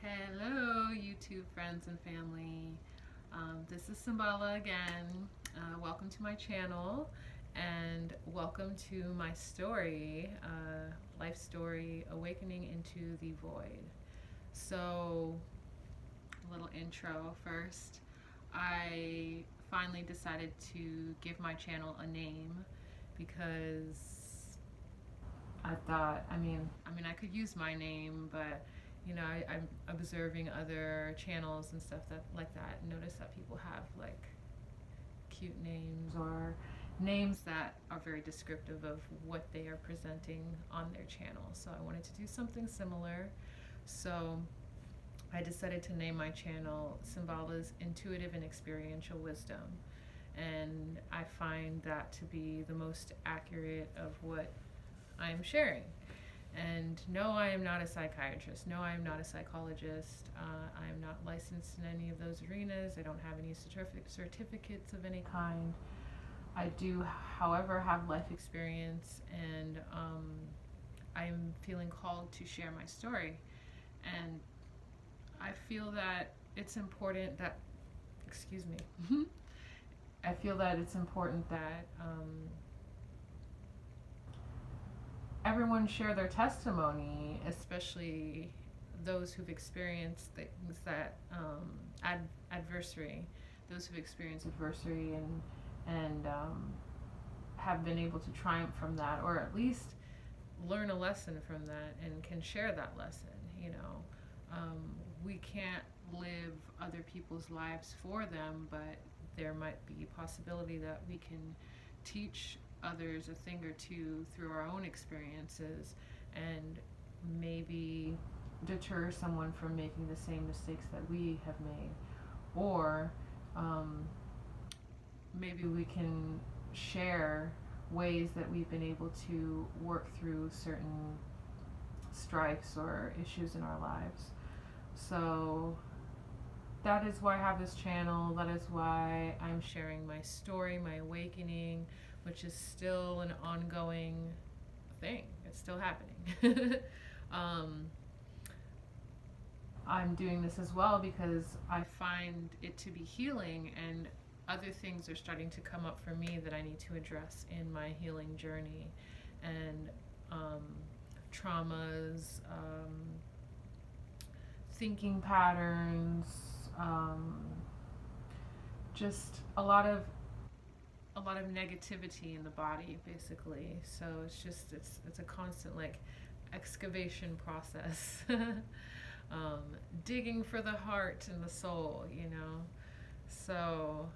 Hello, YouTube friends and family. This is Simbala again. Welcome to my channel and welcome to my story, life story, Awakening into the Void. So, a little intro first. I finally decided to give my channel a name because I thought, I could use my name, but I'm observing other channels and stuff that like that. Notice that people have like cute names or names that are very descriptive of what they are presenting on their channel. So I wanted to do something similar. So I decided to name my channel Simbala's Intuitive and Experiential Wisdom. And I find that to be the most accurate of what I am sharing. And no, I am not a psychiatrist. No, I am not a psychologist. I am not licensed in any of those arenas. I don't have any certificates of any kind. I do, however, have life experience, and I'm feeling called to share my story. And I feel that it's important that, excuse me, I feel that it's important that everyone share their testimony, especially those who've experienced things that adversary, those who've experienced adversity and have been able to triumph from that, or at least learn a lesson from that and can share that lesson. We can't live other people's lives for them, but there might be a possibility that we can teach others a thing or two through our own experiences and maybe deter someone from making the same mistakes that we have made. Or maybe we can share ways that we've been able to work through certain strifes or issues in our lives. So that is why I have this channel. That is why I'm sharing my story, my awakening, which is still an ongoing thing. It's still happening. I'm doing this as well because I find it to be healing, and other things are starting to come up for me that I need to address in my healing journey. And traumas, thinking patterns, just a lot of negativity in the body, basically. So it's a constant like excavation process. Digging for the heart and the soul, so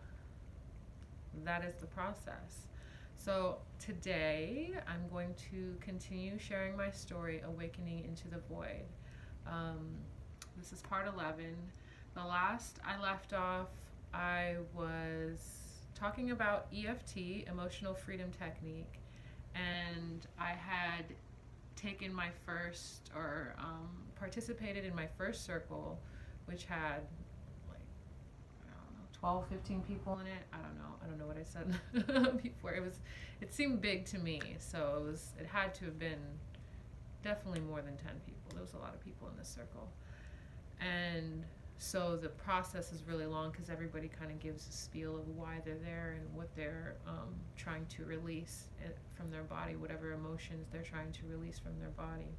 that is the process. So today I'm going to continue sharing my story, Awakening into the Void. This is part 11. The last I left off, I was talking about EFT, Emotional Freedom Technique, and I had taken my first, or participated in my first circle, which had like, I don't know, 12, 15 people in it. I don't know what I said before. It seemed big to me, so it had to have been definitely more than 10 people. There was a lot of people in this circle. And so the process is really long because everybody kind of gives a spiel of why they're there and what they're trying to release from their body, whatever emotions they're trying to release from their body.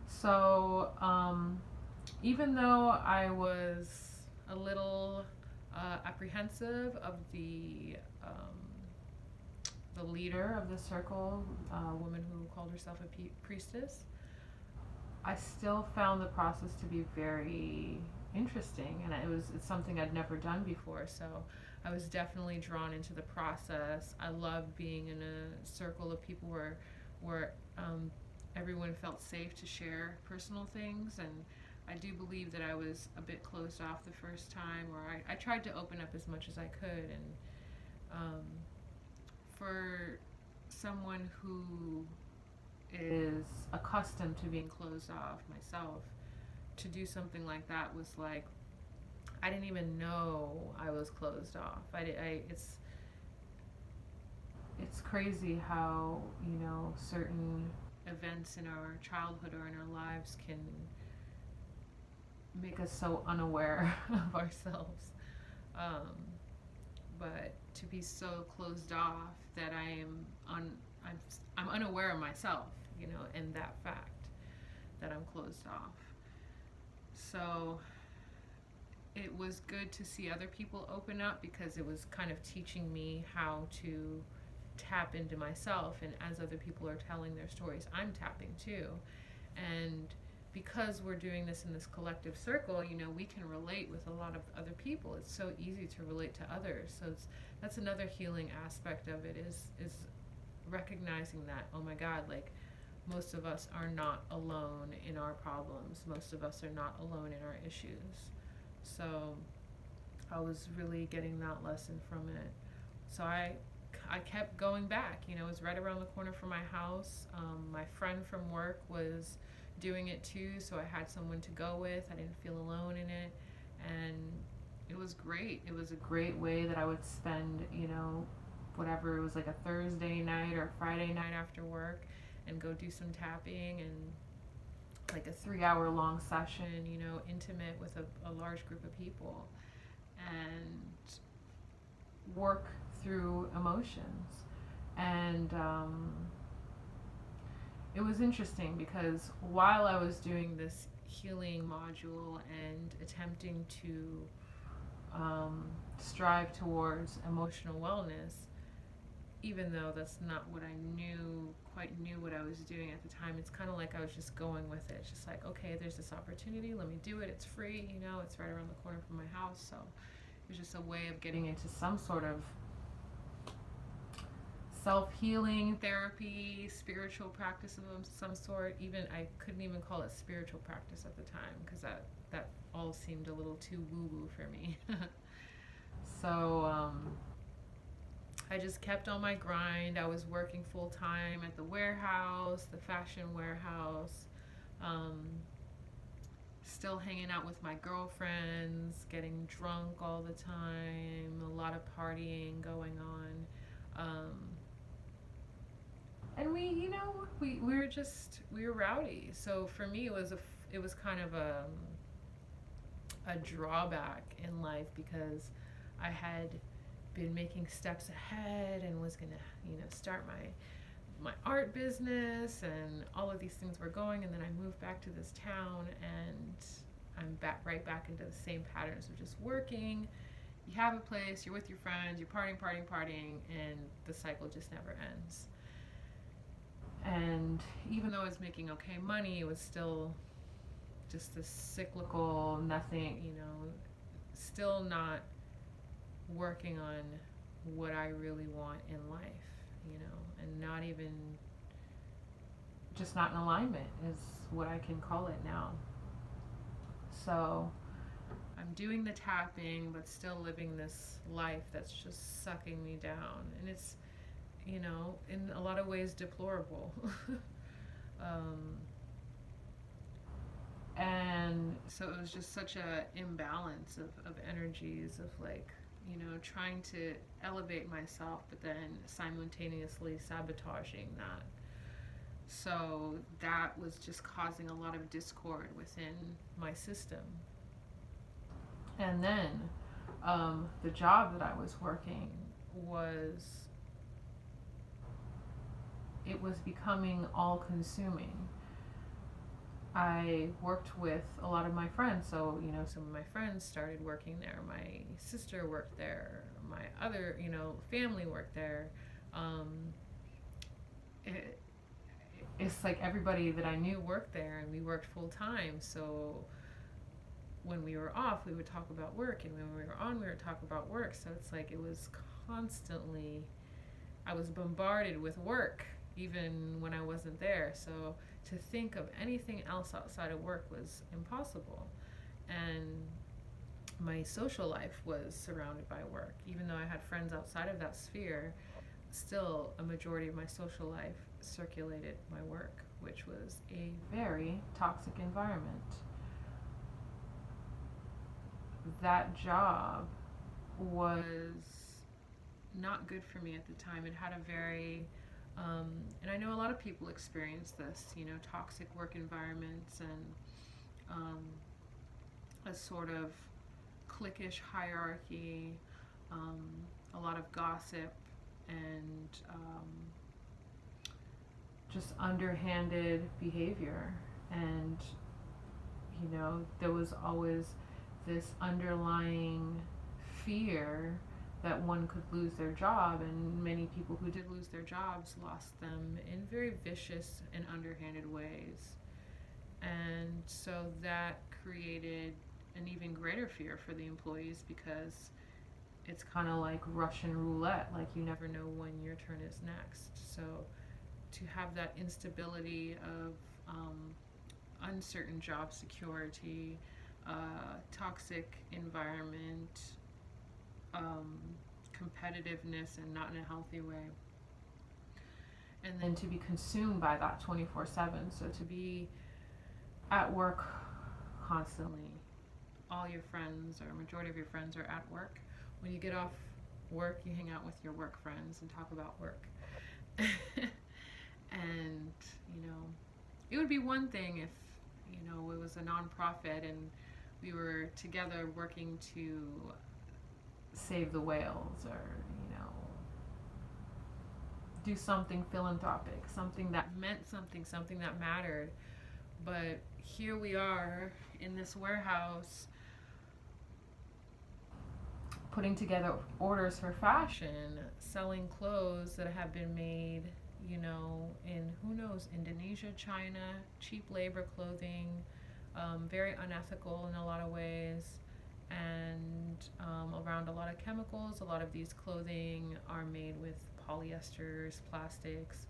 So even though I was a little apprehensive of the leader of the circle, a woman who called herself a priestess, I still found the process to be very interesting, and it's something I'd never done before, so I was definitely drawn into the process. I love being in a circle of people where everyone felt safe to share personal things, and I do believe that I was a bit closed off the first time, or I tried to open up as much as I could, and for someone who is accustomed to being closed off, myself, to do something like that was like, I didn't even know I was closed off. It's crazy how certain events in our childhood or in our lives can make us so unaware of ourselves. Um, but to be so closed off that I'm, I'm unaware of myself, you know, and that fact that I'm closed off. So it was good to see other people open up because it was kind of teaching me how to tap into myself. And as other people are telling their stories, I'm tapping too. And because we're doing this in this collective circle, you know, we can relate with a lot of other people. It's so easy to relate to others. So that's another healing aspect of it is recognizing that, oh my God, like most of us are not alone in our problems. Most of us are not alone in our issues. So I was really getting that lesson from it. So I kept going back. You know, it was right around the corner from my house. My friend from work was doing it too, so I had someone to go with. I didn't feel alone in it, and it was great. It was a great way that I would spend, you know, whatever it was, like a Thursday night or a Friday night after work, and go do some tapping and like a 3 hour long session, you know, intimate with a large group of people, and work through emotions. And it was interesting because while I was doing this healing module and attempting to strive towards emotional wellness, even though that's not what I quite knew what I was doing at the time, it's kind of like I was just going with it. It's just like, okay, there's this opportunity, let me do it. It's free, you know, it's right around the corner from my house. So it was just a way of getting into some sort of self-healing therapy, spiritual practice of some sort. Even I couldn't even call it spiritual practice at the time because that all seemed a little too woo-woo for me. So I just kept on my grind. I was working full time at the warehouse, the fashion warehouse, still hanging out with my girlfriends, getting drunk all the time, a lot of partying going on. And we, you know, we were rowdy. So for me, it was kind of a drawback in life because I had been making steps ahead and was gonna, you know, start my art business, and all of these things were going, and then I moved back to this town, and I'm right back into the same patterns of just working. You have a place, you're with your friends, you're partying, and the cycle just never ends. And even though I was making okay money, it was still just this cyclical nothing, you know, still not working on what I really want in life, you know, and not even, just not in alignment is what I can call it now. So I'm doing the tapping, but still living this life that's just sucking me down. And it's, you know, in a lot of ways deplorable. And so it was just such a imbalance of energies of like, you know, trying to elevate myself, but then simultaneously sabotaging that. So that was just causing a lot of discord within my system. And then the job that I was working it was becoming all consuming. I worked with a lot of my friends, so, you know, some of my friends started working there. My sister worked there. My other, you know, family worked there. It's like everybody that I knew worked there, and we worked full time. So when we were off, we would talk about work, and when we were on, we would talk about work. So it's like it was constantly, I was bombarded with work even when I wasn't there. So to think of anything else outside of work was impossible. And my social life was surrounded by work. Even though I had friends outside of that sphere, still a majority of my social life circulated my work, which was a very toxic environment. That job was not good for me at the time. It had a very and I know a lot of people experience this, you know, toxic work environments, and a sort of cliquish hierarchy, a lot of gossip, and just underhanded behavior. And, there was always this underlying fear that one could lose their job, and many people who did lose their jobs lost them in very vicious and underhanded ways. And so that created an even greater fear for the employees, because it's kind of like Russian roulette, like you never know when your turn is next. So to have that instability of uncertain job security, toxic environment, competitiveness, and not in a healthy way. And then to be consumed by that 24/7. So to be at work constantly. All your friends, or a majority of your friends, are at work. When you get off work, you hang out with your work friends and talk about work. And, it would be one thing if, it was a nonprofit and we were together working to save the whales, or, do something philanthropic, something that meant something that mattered. But here we are in this warehouse putting together orders for fashion, selling clothes that have been made, in who knows, Indonesia, China, cheap labor clothing, very unethical in a lot of ways, and around a lot of chemicals. A lot of these clothing are made with polyesters, plastics,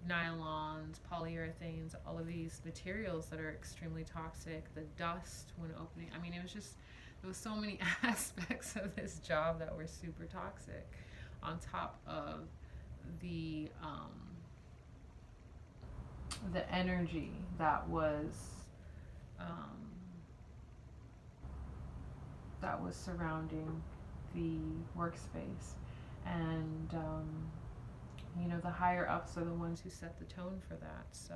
nylons, polyurethanes, all of these materials that are extremely toxic. The dust when opening, it was just, there was so many aspects of this job that were super toxic, on top of the energy that was surrounding the workspace. And the higher ups are the ones who set the tone for that. So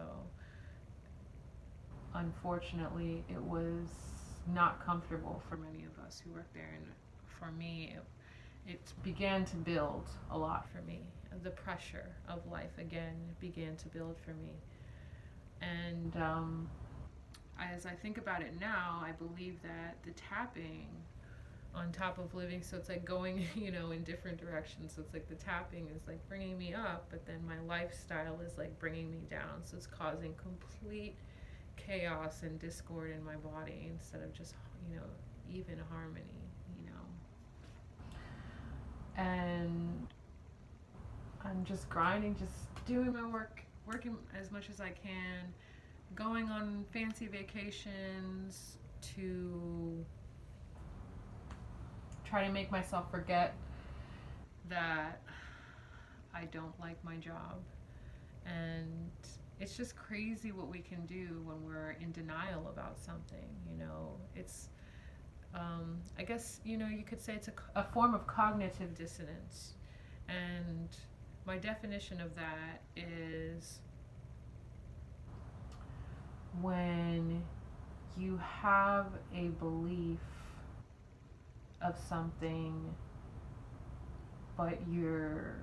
unfortunately, it was not comfortable for many of us who worked there. And for me, it began to build a lot for me. The pressure of life again began to build for me. And as I think about it now, I believe that the tapping on top of living, so it's like going, in different directions. So it's like the tapping is like bringing me up, but then my lifestyle is like bringing me down. So it's causing complete chaos and discord in my body, instead of just, even harmony, And I'm just grinding, just doing my work, working as much as I can, going on fancy vacations to try to make myself forget that I don't like my job. And it's just crazy what we can do when we're in denial about something. It's I guess, you could say it's a form of cognitive dissonance. And my definition of that is when you have a belief of something, but you're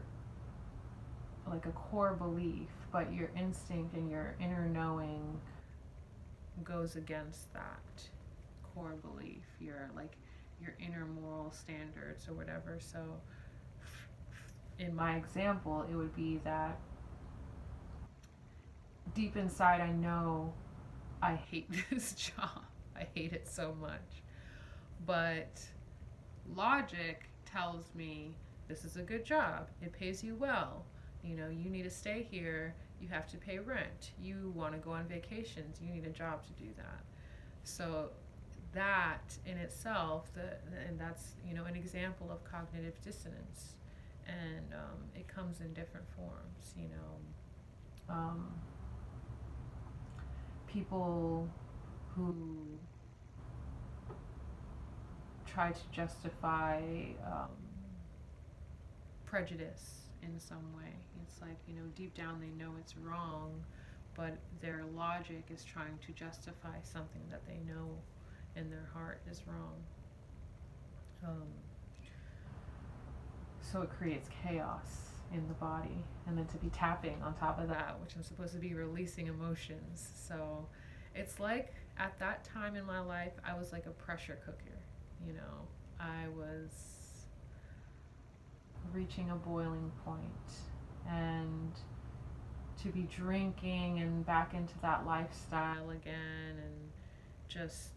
like a core belief, but your instinct and your inner knowing goes against that core belief, your inner moral standards or whatever. So in my example, it would be that deep inside I know I hate this job. I hate it so much. But logic tells me this is a good job. It pays you well. You need to stay here. You have to pay rent. You want to go on vacations. You need a job to do that. So that in itself, and that's, an example of cognitive dissonance. And it comes in different forms, people who try to justify prejudice in some way. It's like, deep down they know it's wrong, but their logic is trying to justify something that they know in their heart is wrong. Um, so it creates chaos in the body, and then to be tapping on top of that, which I'm supposed to be releasing emotions. So it's like at that time in my life, I was like a pressure cooker. You know, I was reaching a boiling point, and to be drinking and back into that lifestyle again, and just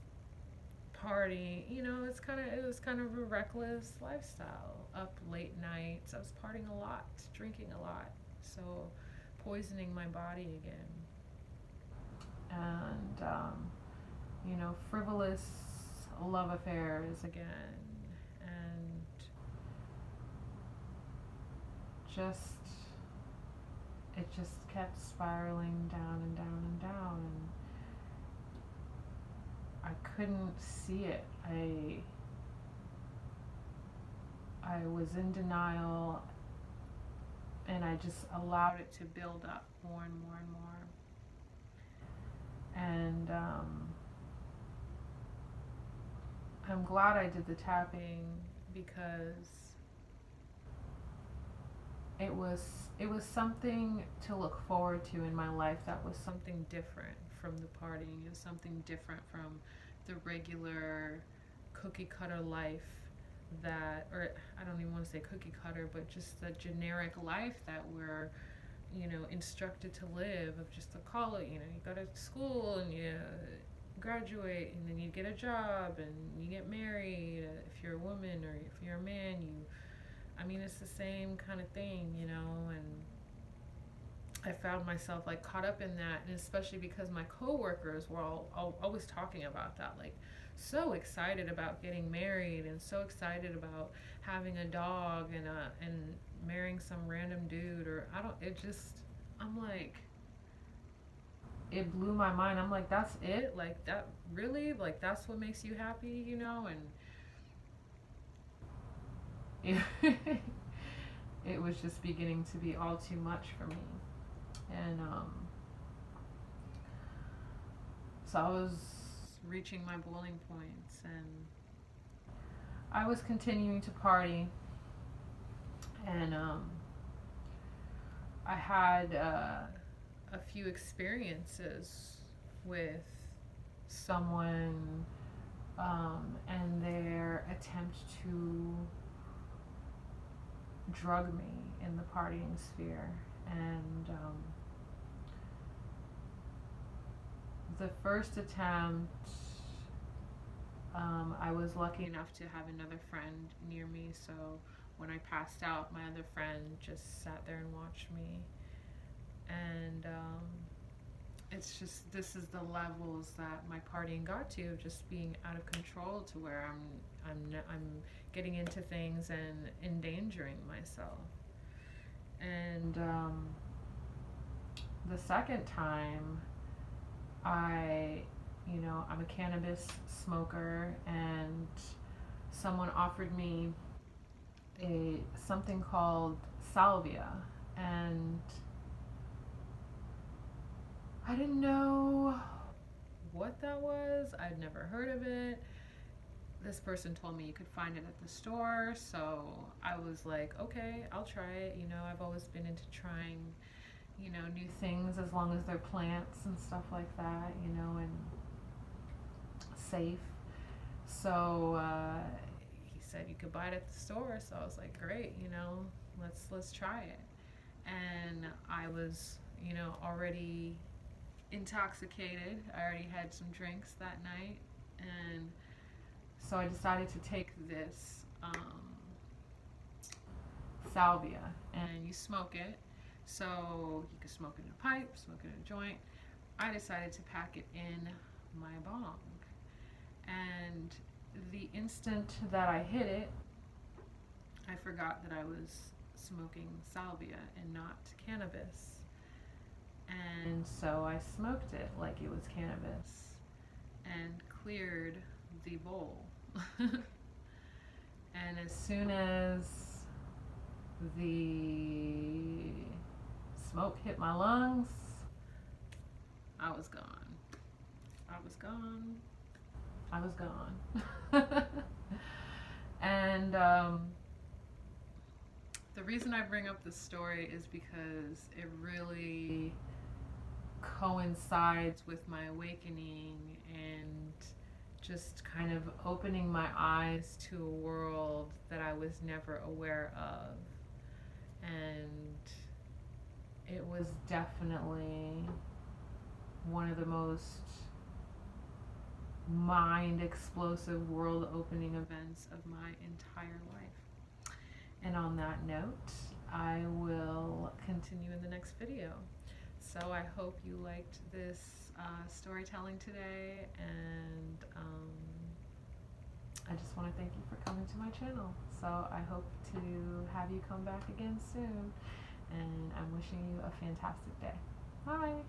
party, you know, it was kind of a reckless lifestyle. Up late nights, I was partying a lot, drinking a lot, so poisoning my body again. And you know, frivolous love affairs again, and just it just kept spiraling down and down and down, and I couldn't see it. I was in denial, and I just allowed it to build up more and more and more. And I'm glad I did the tapping, because it was something to look forward to in my life. That was something different from the partying. It was something different from the regular cookie cutter life that, or I don't even want to say cookie cutter, but just the generic life that we're, you know, instructed to live, of just the college, you know, you go to school and you graduate, and then you get a job and you get married, if you're a woman, or if you're a man, I mean, it's the same kind of thing, you know. And I found myself like caught up in that, and especially because my coworkers were all always talking about that, like so excited about getting married, and so excited about having a dog, and marrying some random dude, or I don't. It just, I'm like, it blew my mind. I'm like, that's it? Like, that really? Like, that's what makes you happy, you know? And it was just beginning to be all too much for me. And so I was reaching my boiling points, and I was continuing to party. And I had a few experiences with someone, and their attempt to drug me in the partying sphere. And the first attempt, I was lucky enough to have another friend near me, so when I passed out, my other friend just sat there and watched me. And it's just, this is the levels that my partying got to, just being out of control, to where I'm getting into things and endangering myself. And the second time, I'm a cannabis smoker, and someone offered me something called salvia, and I didn't know what that was. I'd never heard of it. This person told me you could find it at the store, so I was like, okay, I'll try it. You know, I've always been into trying, you know, new things, as long as they're plants and stuff like that, you know, and safe. So he said you could buy it at the store, so I was like, great, you know, let's try it. And I was, you know, already intoxicated. I already had some drinks that night, and so I decided to take this salvia, and you smoke it. So you can smoke it in a pipe, smoke it in a joint. I decided to pack it in my bong. And the instant that I hit it, I forgot that I was smoking salvia and not cannabis. And so I smoked it like it was cannabis, and cleared the bowl. And as soon as the smoke hit my lungs, I was gone. I was gone. I was gone. And the reason I bring up this story is because it really coincides with my awakening and just kind of opening my eyes to a world that I was never aware of. And it was definitely one of the most mind explosive, world opening events of my entire life. And on that note, I will continue in the next video. So I hope you liked this storytelling today, and I just want to thank you for coming to my channel. So I hope to have you come back again soon, and I'm wishing you a fantastic day. Bye.